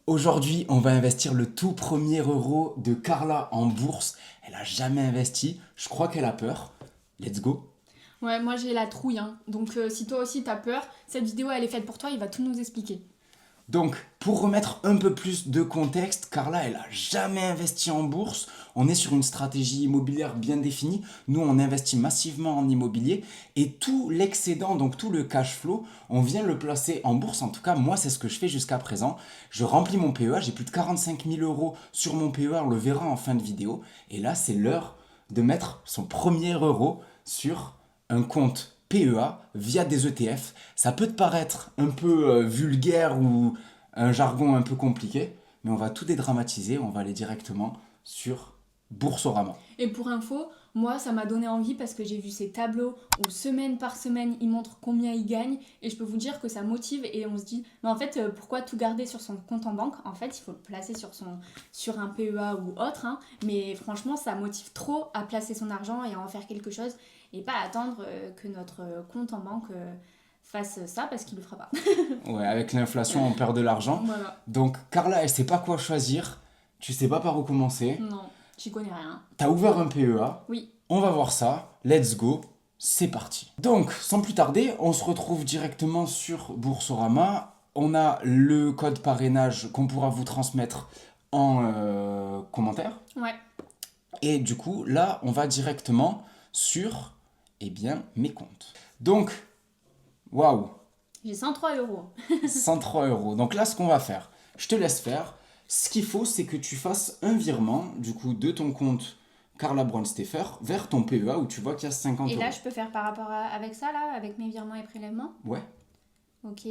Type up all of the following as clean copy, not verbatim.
Aujourd'hui, on va investir le tout premier euro de Carla en bourse. Elle a jamais investi. Je crois qu'elle a peur. Let's go. Ouais, moi j'ai la trouille, hein. Donc si toi aussi t'as peur, cette vidéo elle est faite pour toi, il va tout nous expliquer. Donc, pour remettre un peu plus de contexte, Carla, elle a jamais investi en bourse. On est sur une stratégie immobilière bien définie. Nous, on investit massivement en immobilier et tout l'excédent, donc tout le cash flow, on vient le placer en bourse. En tout cas, moi, c'est ce que je fais jusqu'à présent. Je remplis mon PEA, j'ai plus de 45 000 euros sur mon PEA, on le verra en fin de vidéo. Et là, c'est l'heure de mettre son premier euro sur un compte PEA via des ETF. Ça peut te paraître un peu vulgaire ou un jargon un peu compliqué, mais on va tout dédramatiser, on va aller directement sur Boursorama. Et pour info, moi ça m'a donné envie parce que j'ai vu ces tableaux où semaine par semaine ils montrent combien ils gagnent et je peux vous dire que ça motive et on se dit mais en fait pourquoi tout garder sur son compte en banque. En fait il faut le placer sur un PEA ou autre, hein. Mais franchement ça motive trop à placer son argent et à en faire quelque chose et pas attendre que notre compte en banque fasse ça parce qu'il le fera pas. Ouais, avec l'inflation, on perd de l'argent. Voilà. Donc Carla, elle sait pas quoi choisir, tu sais pas par où commencer. Non, j'y connais rien. T'as ouvert un PEA, Oui. on va voir ça, let's go, c'est parti. Donc, sans plus tarder, on se retrouve directement sur Boursorama. On a le code parrainage qu'on pourra vous transmettre en commentaire. Ouais. Et du coup, là, on va directement sur, eh bien, mes comptes. Donc, waouh, J'ai 103 euros. 103 euros. Donc là, ce qu'on va faire, je te laisse faire. Ce qu'il faut, c'est que tu fasses un virement, du coup, de ton compte Carla Brandsteffer vers ton PEA où tu vois qu'il y a 50 Et là, euros. je peux faire par rapport avec ça, là, avec mes virements et prélèvements. Ouais, Ok.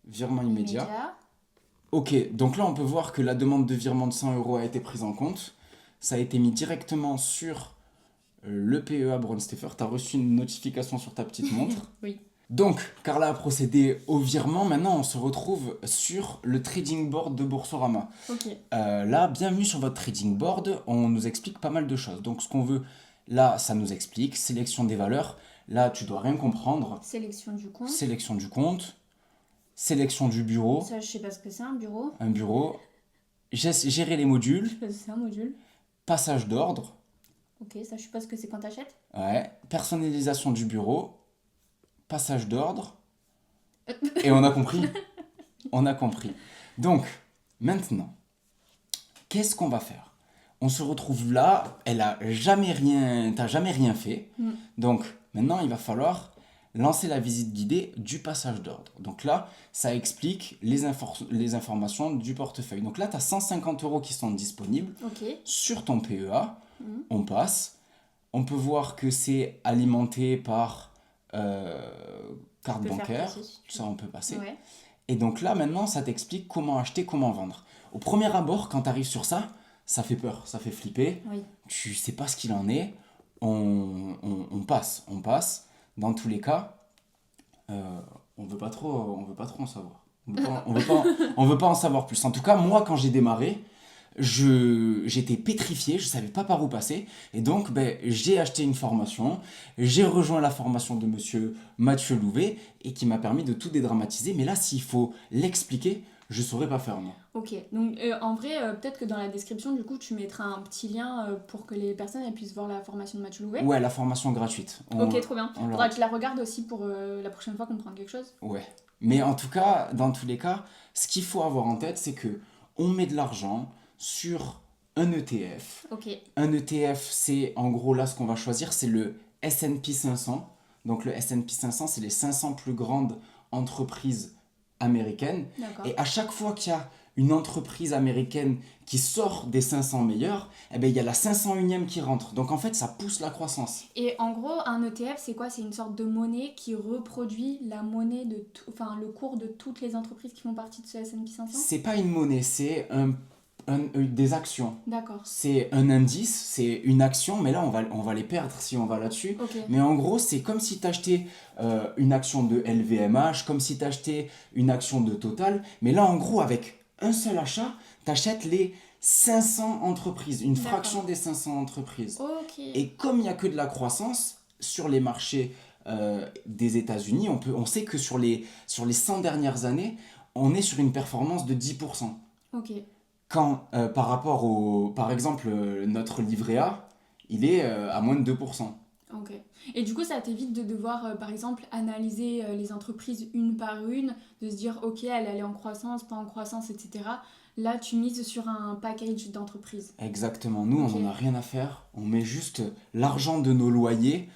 virement immédiat. Immédiat. Ok, donc là, on peut voir que la demande de virement de 100 euros a été prise en compte. Ça a été mis directement sur le PEA Brandsteffer. Tu as reçu une notification sur ta petite montre. Oui. Donc, Carla a procédé au virement. Maintenant, on se retrouve sur le trading board de Boursorama. Ok. Là, bienvenue sur votre trading board. On nous explique pas mal de choses. Donc, ce qu'on veut, là, ça nous explique. Sélection des valeurs. Là, tu dois rien comprendre. Sélection du compte. Sélection du compte. Sélection du bureau. Ça, je sais pas ce que c'est, un bureau. Un bureau. Gérer les modules. Je sais pas ce que c'est, un module. Passage d'ordre. Ok, ça, je sais pas ce que c'est quand t'achètes. Ouais. Personnalisation du bureau. Passage d'ordre. Et on a compris. On a compris. Donc, maintenant, qu'est-ce qu'on va faire? On se retrouve là, t'as jamais rien fait. Donc, maintenant, il va falloir lancer la visite guidée du passage d'ordre. Donc là, ça explique les informations du portefeuille. Donc là, tu as 150 euros qui sont disponibles Ok. sur ton PEA. On passe. On peut voir que c'est alimenté par carte Tu peux faire bancaire. passer si tu Ça, on peut passer. Ouais. Et donc là, maintenant, ça t'explique comment acheter, comment vendre. Au premier abord, quand tu arrives sur ça, ça fait peur, ça fait flipper. Oui. Tu sais pas ce qu'il en est. On passe. Dans tous les cas, on veut pas trop en savoir. On veut pas en savoir plus. En tout cas, moi, quand j'ai démarré, j'étais pétrifié, je savais pas par où passer. Et donc, j'ai acheté une formation. J'ai rejoint la formation de monsieur Mathieu Louvet et qui m'a permis de tout dédramatiser. Mais là, s'il faut l'expliquer, je saurais pas faire, moi. Ok. Donc, en vrai, peut-être que dans la description, du coup, tu mettras un petit lien pour que les personnes elles puissent voir la formation de Mathieu Louvet. Ouais, la formation gratuite. Ok, trop bien. on Faudra que je la regarde aussi pour la prochaine fois qu'on prend quelque chose. Ouais. Mais en tout cas, dans tous les cas, ce qu'il faut avoir en tête, c'est que on met de l'argent sur un ETF. Ok. Un ETF, c'est en gros là ce qu'on va choisir, c'est le S&P 500. Donc le S&P 500, c'est les 500 plus grandes entreprises américaines. D'accord. Et à chaque fois qu'il y a une entreprise américaine qui sort des 500 meilleurs, eh ben, il y a la 501e qui rentre. Donc en fait, ça pousse la croissance. Et en gros, un ETF, c'est quoi? C'est une sorte de monnaie qui reproduit la monnaie enfin, le cours de toutes les entreprises qui font partie de ce S&P 500? C'est pas une monnaie, c'est des actions. D'accord. C'est un indice, c'est une action, mais là on va les perdre si on va là-dessus. Ok. Mais en gros, c'est comme si tu achetais une action de LVMH, comme si tu achetais une action de Total. Mais là, en gros, avec un seul achat, tu achètes les 500 entreprises, une D'accord. fraction des 500 entreprises. Ok. Et comme il n'y a que de la croissance sur les marchés des États-Unis, on sait que sur les 100 dernières années, on est sur une performance de 10%. Ok, Quand, par exemple, notre livret A, il est à moins de 2%. ok. Et du coup, ça t'évite de devoir, par exemple, analyser les entreprises une par une, de se dire, ok, elle est en croissance, pas en croissance, etc. Là, tu mises sur un package d'entreprises. Exactement. Nous, on Ok, n'en a rien à faire. On met juste l'argent de nos loyers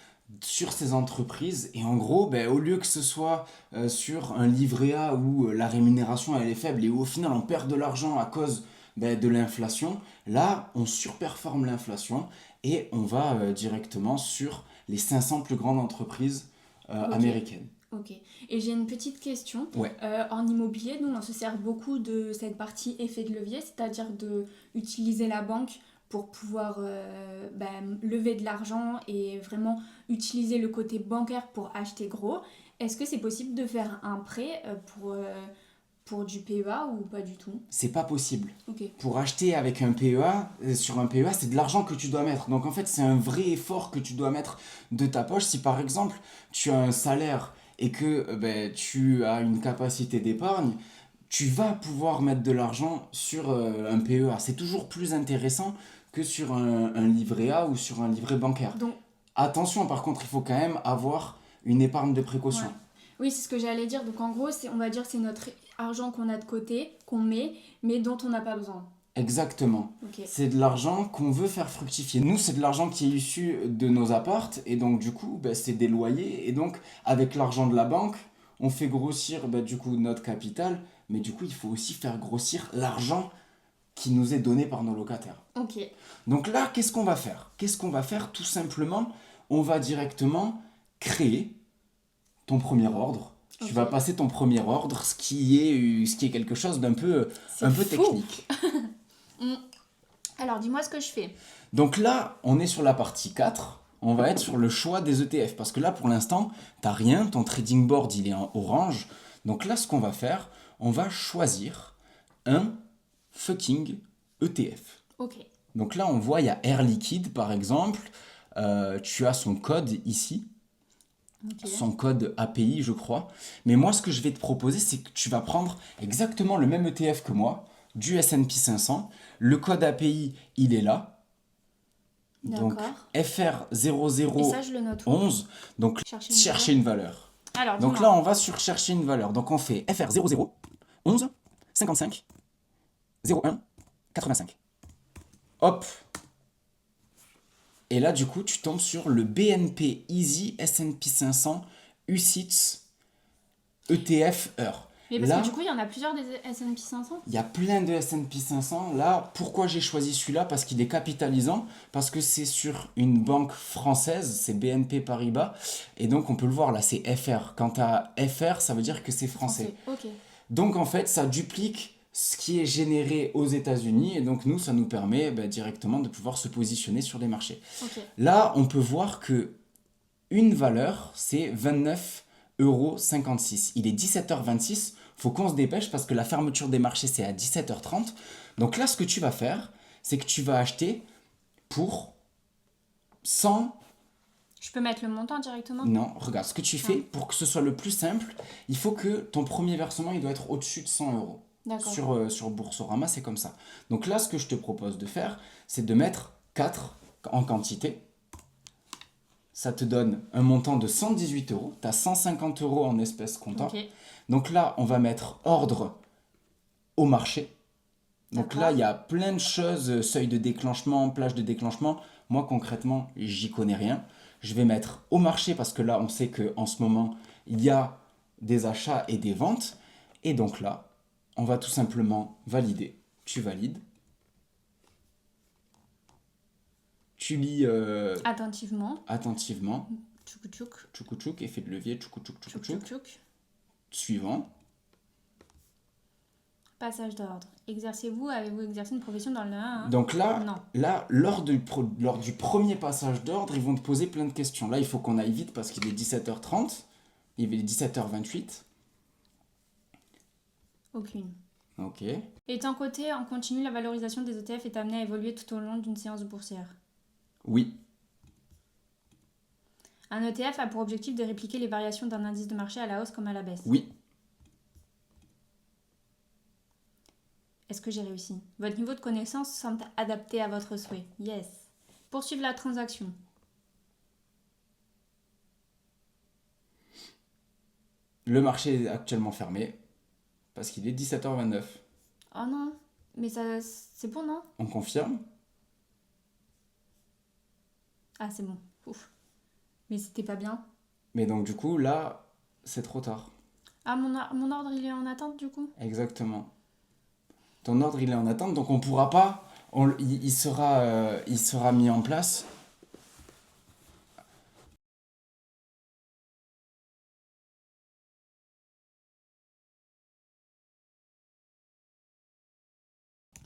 sur ces entreprises. Et en gros, ben, au lieu que ce soit sur un livret A où la rémunération elle est faible et où au final on perd de l'argent à cause ben, de l'inflation, là, on surperforme l'inflation et on va directement sur les 500 plus grandes entreprises ok. américaines. Ok. Et j'ai une petite question. Ouais, En immobilier, nous, on se sert beaucoup de cette partie effet de levier, c'est-à-dire de utiliser la banque pour pouvoir lever de l'argent et vraiment utiliser le côté bancaire pour acheter gros. Est-ce que c'est possible de faire un prêt pour du PEA ou pas du tout? c'est pas possible. Ok. Pour acheter avec un PEA, sur un PEA, c'est de l'argent que tu dois mettre. Donc en fait, c'est un vrai effort que tu dois mettre de ta poche. Si par exemple, tu as un salaire et que ben, tu as une capacité d'épargne, tu vas pouvoir mettre de l'argent sur un PEA. C'est toujours plus intéressant que sur un livret A ou sur un livret bancaire. Donc, Attention, par contre, il faut quand même avoir une épargne de ouais. précaution. Oui, c'est ce que j'allais dire. Donc en gros, on va dire que c'est notre argent qu'on a de côté, qu'on met, mais dont on n'a pas besoin. Exactement. Ok. C'est de l'argent qu'on veut faire fructifier. Nous, c'est de l'argent qui est issu de nos appartes, et donc du coup, ben, c'est des loyers, et donc avec l'argent de la banque, on fait grossir ben, du coup notre capital, mais du coup, il faut aussi faire grossir l'argent qui nous est donné par nos locataires. Ok. Donc là, qu'est-ce qu'on va faire? Qu'est-ce qu'on va faire? Tout simplement, on va directement créer ton premier ordre. Tu Ok. vas passer ton premier ordre, ce qui est quelque chose C'est un peu fou. technique. Mm. Alors, dis-moi ce que je fais. Donc là, on est sur la partie 4. On va être sur le choix des ETF. Parce que là, pour l'instant, t'as rien. Ton trading board, il est en orange. Donc là, ce qu'on va faire, on va choisir un fucking ETF. Ok. Donc là, on voit, il y a Air Liquide, par exemple. Tu as son code ici. Ok. Son code API, je crois. Mais moi, ce que je vais te proposer, c'est que tu vas prendre exactement le même ETF que moi, du S&P 500. Le code API, il est là. Donc D'accord. Et ça, je le note où? FR0011, donc Chercher une chercher valeur. une valeur. Alors, Donc là, dis-moi. on va sur chercher une valeur. Donc on fait FR0011 55 01 85. Hop. Et là, du coup, tu tombes sur le BNP Easy S&P 500 UCITS ETF heure. Mais parce que Là, du coup, il y en a plusieurs des S&P 500. il y a plein de S&P 500. Là, pourquoi j'ai choisi celui-là? Parce qu'il est capitalisant, parce que c'est sur une banque française, c'est BNP Paribas, et donc on peut le voir là, c'est FR. Quant à FR, ça veut dire que c'est français. Ok. Donc en fait, ça duplique ce qui est généré aux États-Unis, et donc nous, ça nous permet directement de pouvoir se positionner sur les marchés. Ok. Là, on peut voir que une valeur, c'est 29,56 €. Il est 17h26. Faut qu'on se dépêche parce que la fermeture des marchés, c'est à 17h30. Donc là, ce que tu vas faire, c'est que tu vas acheter pour 100. Je peux mettre le montant directement? Non, regarde, ce que tu fais, Ah, pour que ce soit le plus simple, il faut que ton premier versement, il doit être au-dessus de 100 €. d'accord. Sur Boursorama, c'est comme ça. Donc là, ce que je te propose de faire, c'est de mettre 4 en quantité. Ça te donne un montant de 118 €. Tu as 150 € en espèces comptant. Ok. Donc là, on va mettre ordre au marché. Donc là, D'accord. il y a plein de choses, seuil de déclenchement, plage de déclenchement. Moi, concrètement, j'y connais rien. Je vais mettre au marché parce que là, on sait qu'en ce moment, il y a des achats et des ventes. Et donc là, on va tout simplement valider. Tu valides. Tu lis Attentivement. attentivement. Tchouk tchouk. Tchouk tchouk, effet de levier, tchouk tchouk tchouk Tchouk tchouk tchouk. tchouk. Suivant. Passage d'ordre. Exercez-vous, avez-vous exercé une profession dans le 1? Donc là, Non. lors du premier passage d'ordre, ils vont te poser plein de questions. Là, il faut qu'on aille vite parce qu'il est 17h30. Il est 17h28. Aucune. Ok. Étant coté en continu, la valorisation des ETF est amenée à évoluer tout au long d'une séance boursière. Oui. Un ETF a pour objectif de répliquer les variations d'un indice de marché à la hausse comme à la baisse. Oui. Est-ce que j'ai réussi? Votre niveau de connaissance semble adapté à votre souhait. Yes. Poursuivre la transaction. Le marché est actuellement fermé parce qu'il est 17h29. Oh non, mais ça, c'est bon, non? On confirme? Ah, c'est bon. Ouf. Mais c'était pas bien. Mais donc du coup, là, c'est trop tard. Ah, mon ordre, il est en attente, du coup? Exactement. Ton ordre, il est en attente, donc on pourra pas... il sera mis en place.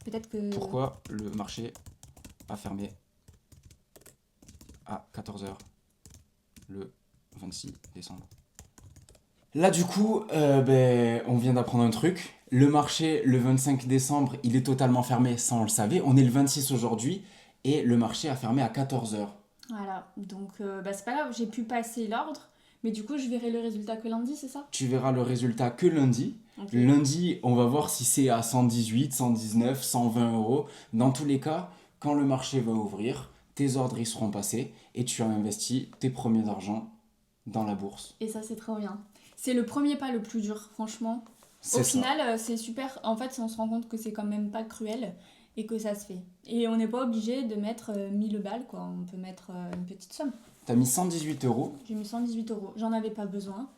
Peut-être que... Pourquoi le marché a fermé à 14h le 26 décembre? Là, du coup, on vient d'apprendre un truc. Le marché, le 25 décembre, il est totalement fermé, ça on le savait. On est le 26 aujourd'hui et le marché a fermé à 14h. Voilà, donc c'est pas grave, j'ai pu passer l'ordre, mais du coup je verrai le résultat que lundi, c'est ça? Tu verras le résultat que lundi. Ok. Lundi, on va voir si c'est à 118, 119, 120 euros. Dans tous les cas, quand le marché va ouvrir, tes ordres y seront passés et tu as investi tes premiers argent dans la bourse. Et ça c'est trop bien. C'est le premier pas le plus dur, franchement. Au C'est ça. final, c'est super. En fait, on se rend compte que c'est quand même pas cruel et que ça se fait. Et on n'est pas obligé de mettre 1000 balles, quoi. On peut mettre une petite somme. T'as mis 118 euros. J'ai mis 118 euros. J'en avais pas besoin.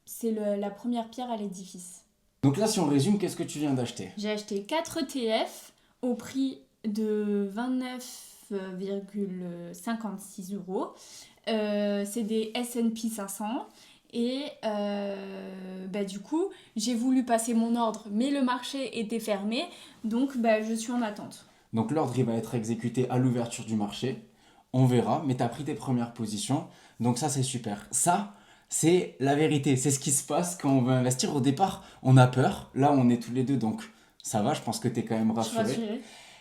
C'est la première pierre à l'édifice. Donc là, si on résume, qu'est-ce que tu viens d'acheter? J'ai acheté 4 ETF au prix de 29,56 euros. C'est des S&P 500. Et du coup, j'ai voulu passer mon ordre, mais le marché était fermé. Donc, je suis en attente. Donc l'ordre, il va être exécuté à l'ouverture du marché. On verra, mais t'as pris tes premières positions. Donc ça, c'est super. Ça, c'est la vérité. C'est ce qui se passe quand on veut investir. Au départ, on a peur. Là, on est tous les deux, donc ça va. Je pense que t'es quand même Je suis rassuré. rassurée.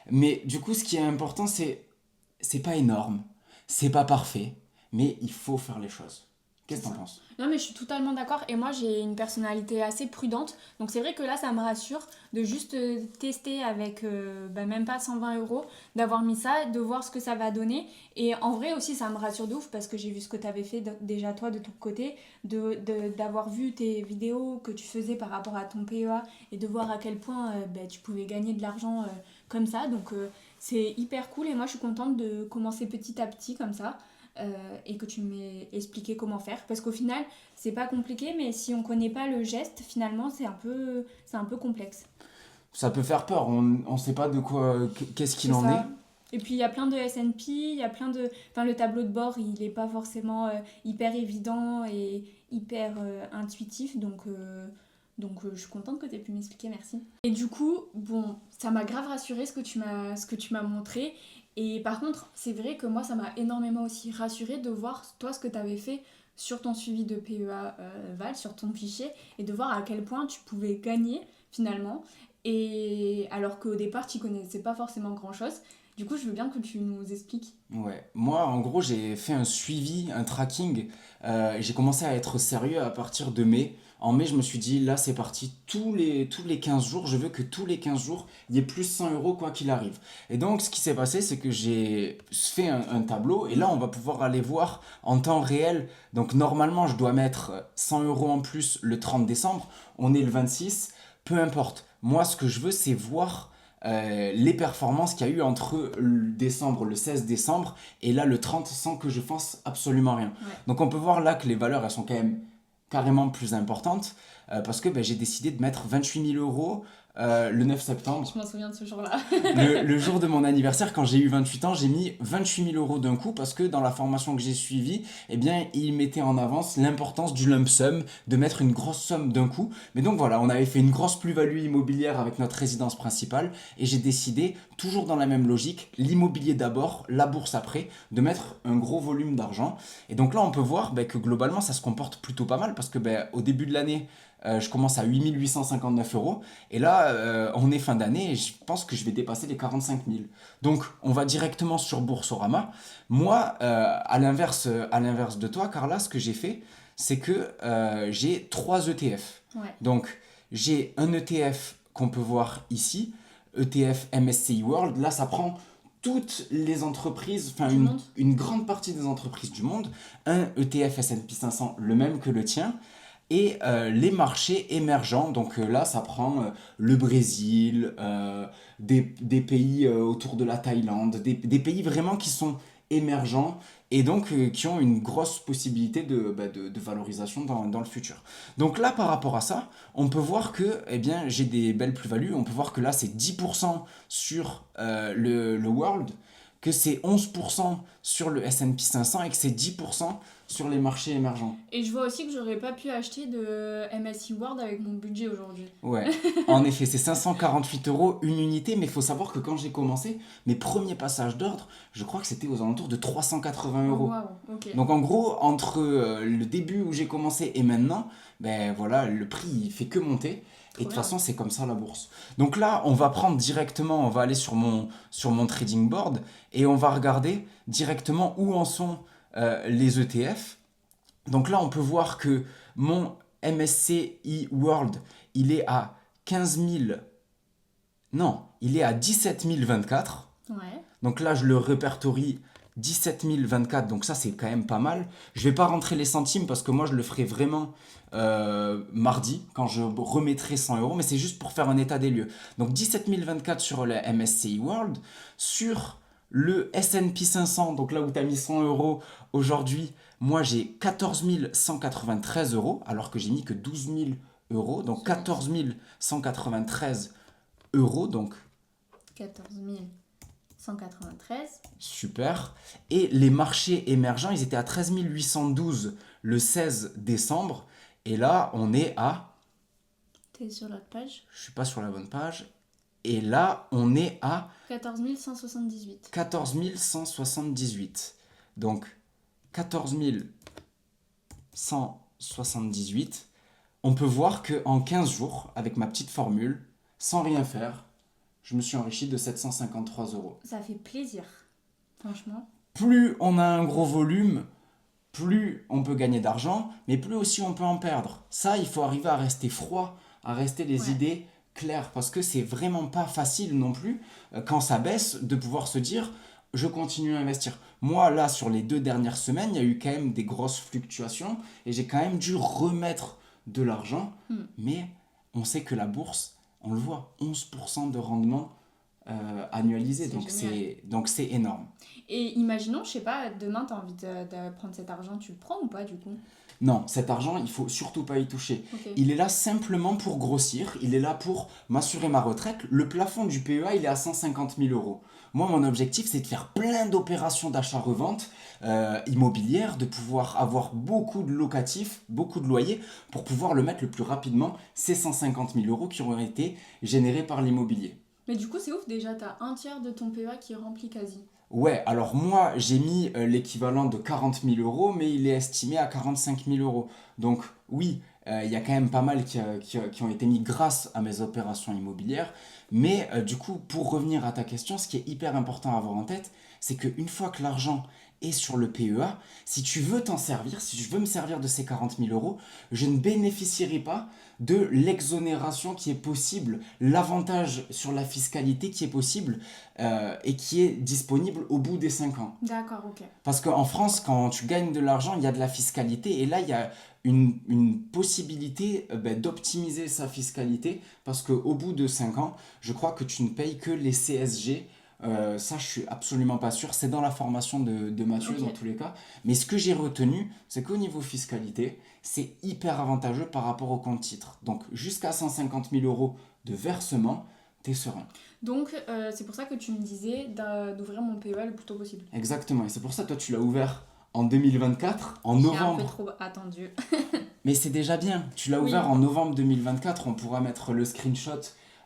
Mais du coup, ce qui est important, c'est pas énorme. C'est pas parfait. Mais il faut faire les choses. Qu'est-ce que C'est t'en ça. penses? Non, mais je suis totalement d'accord. Et moi, j'ai une personnalité assez prudente. Donc, c'est vrai que là, ça me rassure de juste tester avec même pas 120 euros, d'avoir mis ça, de voir ce que ça va donner. Et en vrai aussi, ça me rassure de ouf parce que j'ai vu ce que tu avais fait déjà toi de ton côté, d'avoir vu tes vidéos que tu faisais par rapport à ton PEA et de voir à quel point tu pouvais gagner de l'argent comme ça. Donc, c'est hyper cool. Et moi, je suis contente de commencer petit à petit comme ça. Et que tu m'aies expliqué comment faire. Parce qu'au final, c'est pas compliqué, mais si on connaît pas le geste, finalement, c'est un peu complexe. Ça peut faire peur. On sait pas de quoi, qu'est-ce qu'il C'est en est. ça. Et puis il y a plein de S&P, il y a plein de... Enfin, le tableau de bord, il est pas forcément hyper évident et hyper intuitif, donc je suis contente que tu aies pu m'expliquer, merci. Et du coup, bon, ça m'a grave rassurée ce que tu m'as montré. Et par contre, c'est vrai que moi, ça m'a énormément aussi rassurée de voir, toi, ce que tu avais fait sur ton suivi de PEA Val, sur ton fichier, et de voir à quel point tu pouvais gagner finalement. Et alors qu'au départ, tu connaissais pas forcément grand-chose. Du coup, je veux bien que tu nous expliques. Ouais, moi en gros j'ai fait un suivi, un tracking. J'ai commencé à être sérieux à partir de mai. En mai, je me suis dit là c'est parti, tous les 15 jours, je veux que tous les 15 jours il y ait plus 100 euros quoi qu'il arrive. Et donc ce qui s'est passé, c'est que j'ai fait un tableau et là on va pouvoir aller voir en temps réel. Donc normalement je dois mettre 100 euros en plus le 30 décembre, on est le 26, peu importe. Moi ce que je veux c'est voir les performances qu'il y a eu entre le 16 décembre et là le 30 sans que je fasse absolument rien. Ouais. Donc on peut voir là que les valeurs elles sont quand même carrément plus importantes parce que j'ai décidé de mettre 28 000 euros le 9 septembre. Je m'en souviens de ce jour-là. Le jour de mon anniversaire, quand j'ai eu 28 ans, j'ai mis 28 000 euros d'un coup parce que dans la formation que j'ai suivie, eh bien, il mettait en avance l'importance du lump sum, de mettre une grosse somme d'un coup. Mais donc voilà, on avait fait une grosse plus-value immobilière avec notre résidence principale et j'ai décidé, toujours dans la même logique, l'immobilier d'abord, la bourse après, de mettre un gros volume d'argent. Et donc là, on peut voir que globalement, ça se comporte plutôt pas mal parce que au début de l'année, je commence à 8 859 euros. Et là, on est fin d'année et je pense que je vais dépasser les 45 000. Donc, on va directement sur Boursorama. Moi, à l'inverse de toi, Carla, ce que j'ai fait, c'est que j'ai 3 ETF. Ouais. Donc, j'ai un ETF qu'on peut voir ici. ETF MSCI World, là, ça prend toutes les entreprises, enfin Du monde. une grande partie des entreprises du monde, un ETF S&P 500, le même que le tien, et les marchés émergents. Donc là, ça prend le Brésil, des pays autour de la Thaïlande, des pays vraiment qui sont émergents et donc qui ont une grosse possibilité de valorisation dans le futur. Donc là, par rapport à ça, on peut voir que eh bien, j'ai des belles plus-values. On peut voir que là, c'est 10% sur le World, que c'est 11% sur le S&P 500 et que c'est 10% sur les marchés émergents. Et je vois aussi que j'aurais pas pu acheter de MSI World avec mon budget aujourd'hui. Ouais, en effet, c'est 548 euros une unité, mais il faut savoir que quand j'ai commencé, mes premiers passages d'ordre, je crois que c'était aux alentours de 380 Oh, euros. waouh, ok. Donc en gros, entre le début où j'ai commencé et maintenant, ben voilà, le prix il fait que monter. Et de Trop toute bien. façon, c'est comme ça la bourse. Donc là, on va prendre directement, on va aller sur mon trading board et on va regarder directement où en sont les ETF. Donc là, on peut voir que mon MSCI World, il est à 15 000. Non, il est à 17 024. Ouais. Donc là, je le répertorie 17 024. Donc ça, c'est quand même pas mal. Je vais pas rentrer les centimes parce que moi, je le ferai vraiment mardi quand je remettrai 100 euros. Mais c'est juste pour faire un état des lieux. Donc 17 024 sur le MSCI World. Sur le S&P 500, donc là où tu as mis 100 euros aujourd'hui, moi j'ai 14 193 euros, alors que j'ai mis que 12 000 euros. Donc 14 193 euros, donc 14 193. super. Et les marchés émergents, ils étaient à 13 812 le 16 décembre. Et là, on est à... T'es sur l'autre page. Je suis pas sur la bonne page. Et là, on est à 14 178. 14 178. Donc, 14 178. On peut voir qu'en 15 jours, avec ma petite formule, sans rien faire, je me suis enrichi de 753 euros. Ça fait plaisir, franchement. Plus on a un gros volume, plus on peut gagner d'argent, mais plus aussi on peut en perdre. Ça, il faut arriver à rester froid, à rester les Ouais. idées claires, parce que c'est vraiment pas facile non plus, quand ça baisse, de pouvoir se dire, je continue à investir. Moi, là, sur les 2 dernières semaines, il y a eu quand même des grosses fluctuations, et j'ai quand même dû remettre de l'argent, mais on sait que la bourse, on le voit, 11% de rendement annualisé, C'est génial. donc c'est énorme. Et imaginons, je sais pas, demain t'as envie de prendre cet argent, tu le prends ou pas du coup? Non, cet argent, il faut surtout pas y toucher. Ok. Il est là simplement pour grossir, il est là pour m'assurer ma retraite. Le plafond du PEA, il est à 150 000 euros. Moi, mon objectif, c'est de faire plein d'opérations d'achat-revente immobilières, de pouvoir avoir beaucoup de locatifs, beaucoup de loyers, pour pouvoir le mettre le plus rapidement, ces 150 000 euros qui auront été générés par l'immobilier. Mais du coup, c'est ouf, déjà t'as un tiers de ton PEA qui est rempli quasi. Ouais, alors moi j'ai mis l'équivalent de 40 000 euros, mais il est estimé à 45 000 euros. Donc oui, il y a quand même pas mal qui ont été mis grâce à mes opérations immobilières. Mais du coup, pour revenir à ta question, ce qui est hyper important à avoir en tête, c'est qu'une fois que l'argent est sur le PEA, si tu veux t'en servir, si je veux me servir de ces 40 000 euros, je ne bénéficierai pas de l'exonération qui est possible, l'avantage sur la fiscalité qui est possible et qui est disponible au bout des 5 ans. D'accord, ok. Parce qu'en France, quand tu gagnes de l'argent, il y a de la fiscalité et là, il y a une possibilité d'optimiser sa fiscalité parce qu'au bout de 5 ans, je crois que tu ne payes que les CSG. Ça, je suis absolument pas sûr. C'est dans la formation de Mathieu Ok. dans tous les cas. Mais ce que j'ai retenu, c'est qu'au niveau fiscalité, c'est hyper avantageux par rapport au compte titre. Donc, jusqu'à 150 000 euros de versement, t'es serein. Donc, c'est pour ça que tu me disais d'ouvrir mon PEA le plus tôt possible. Exactement. Et c'est pour ça, toi, tu l'as ouvert en 2024, en J'ai un peu novembre. trop attendu. Mais c'est déjà bien. Tu l'as Oui. ouvert en novembre 2024. On pourra mettre le screenshot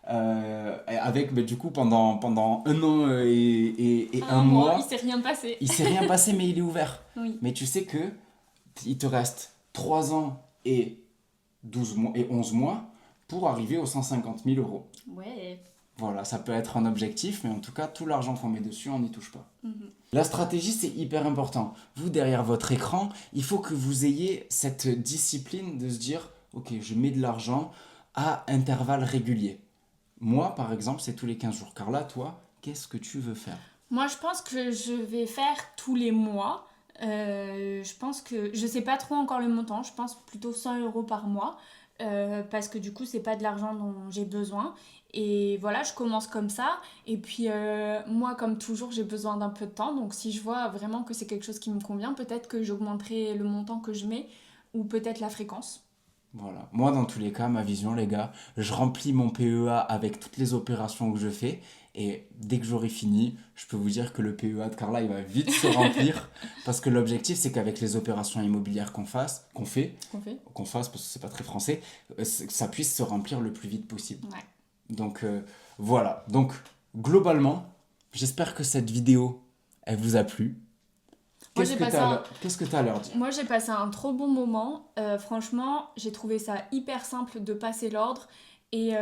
avec, du coup, pendant un an et un mois. Il s'est rien passé. Il s'est rien passé, mais il est ouvert. Oui. Mais tu sais que il te reste 3 ans et 12 mois et 11 mois pour arriver aux 150 000 euros. Ouais. Voilà, ça peut être un objectif, mais en tout cas, tout l'argent qu'on met dessus, on n'y touche pas. Mhm. La stratégie, c'est hyper important. Vous, derrière votre écran, il faut que vous ayez cette discipline de se dire, ok, je mets de l'argent à intervalles réguliers. Moi, par exemple, c'est tous les 15 jours. Carla, toi, qu'est-ce que tu veux faire? Moi, je pense que je vais faire tous les mois. Je pense que je sais pas trop encore le montant. Je pense plutôt 100 € par mois. Parce que du coup, c'est pas de l'argent dont j'ai besoin. Et voilà, je commence comme ça. Et puis, moi, comme toujours, j'ai besoin d'un peu de temps. Donc, si je vois vraiment que c'est quelque chose qui me convient, peut-être que j'augmenterai le montant que je mets ou peut-être la fréquence. Voilà. Moi, dans tous les cas, ma vision, les gars, je remplis mon PEA avec toutes les opérations que je fais. Et dès que j'aurai fini, je peux vous dire que le PEA de Carla, il va vite se remplir. Parce que l'objectif, c'est qu'avec les opérations immobilières Qu'on fait. qu'on fasse, parce que c'est pas très français, que ça puisse se remplir le plus vite possible. Ouais. Donc, voilà. Donc, globalement, j'espère que cette vidéo, elle vous a plu. Moi, Qu'est-ce que tu as, qu'est-ce que tu as à leur dire? Moi, j'ai passé un trop bon moment. Franchement, j'ai trouvé ça hyper simple de passer l'ordre. Et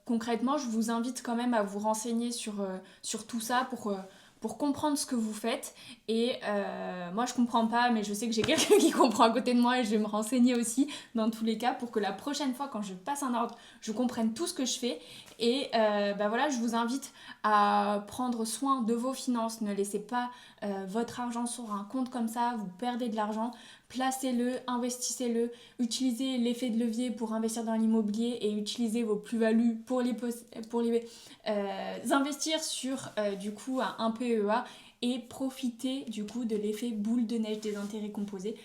concrètement, je vous invite quand même à vous renseigner sur tout ça pour comprendre ce que vous faites. Et moi, je comprends pas, mais je sais que j'ai quelqu'un qui comprend à côté de moi et je vais me renseigner aussi dans tous les cas pour que la prochaine fois, quand je passe un ordre, je comprenne tout ce que je fais. Et bah voilà, je vous invite à prendre soin de vos finances. Ne laissez pas votre argent sur un compte comme ça, vous perdez de l'argent. Placez-le, investissez-le, utilisez l'effet de levier pour investir dans l'immobilier et utilisez vos plus-values pour les investir sur du coup un PEA et profitez du coup de l'effet boule de neige des intérêts composés.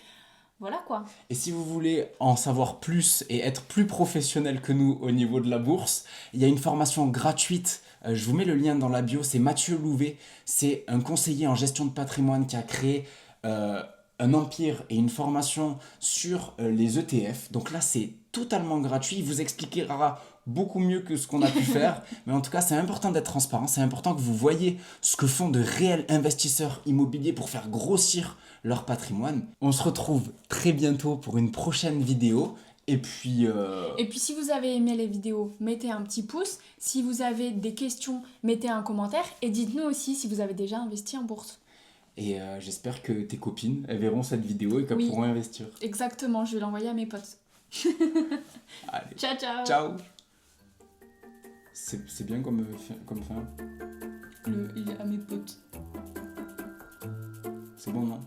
Voilà quoi. Et si vous voulez en savoir plus et être plus professionnel que nous au niveau de la bourse, il y a une formation gratuite. Je vous mets le lien dans la bio. C'est Mathieu Louvet. C'est un conseiller en gestion de patrimoine qui a créé euh, un empire et une formation sur les ETF. Donc là, c'est totalement gratuit. Il vous expliquera beaucoup mieux que ce qu'on a pu faire. Mais en tout cas, c'est important d'être transparent. C'est important que vous voyez ce que font de réels investisseurs immobiliers pour faire grossir leur patrimoine. On se retrouve très bientôt pour une prochaine vidéo. Et puis, Et puis si vous avez aimé les vidéos, mettez un petit pouce. Si vous avez des questions, mettez un commentaire. Et dites-nous aussi si vous avez déjà investi en bourse. j'espère que tes copines, elles verront cette vidéo et qu'elles Oui, pourront investir. exactement, je vais l'envoyer à mes potes. Allez, Ciao ciao. ciao. C'est bien comme fin. À mes potes. C'est bon, non?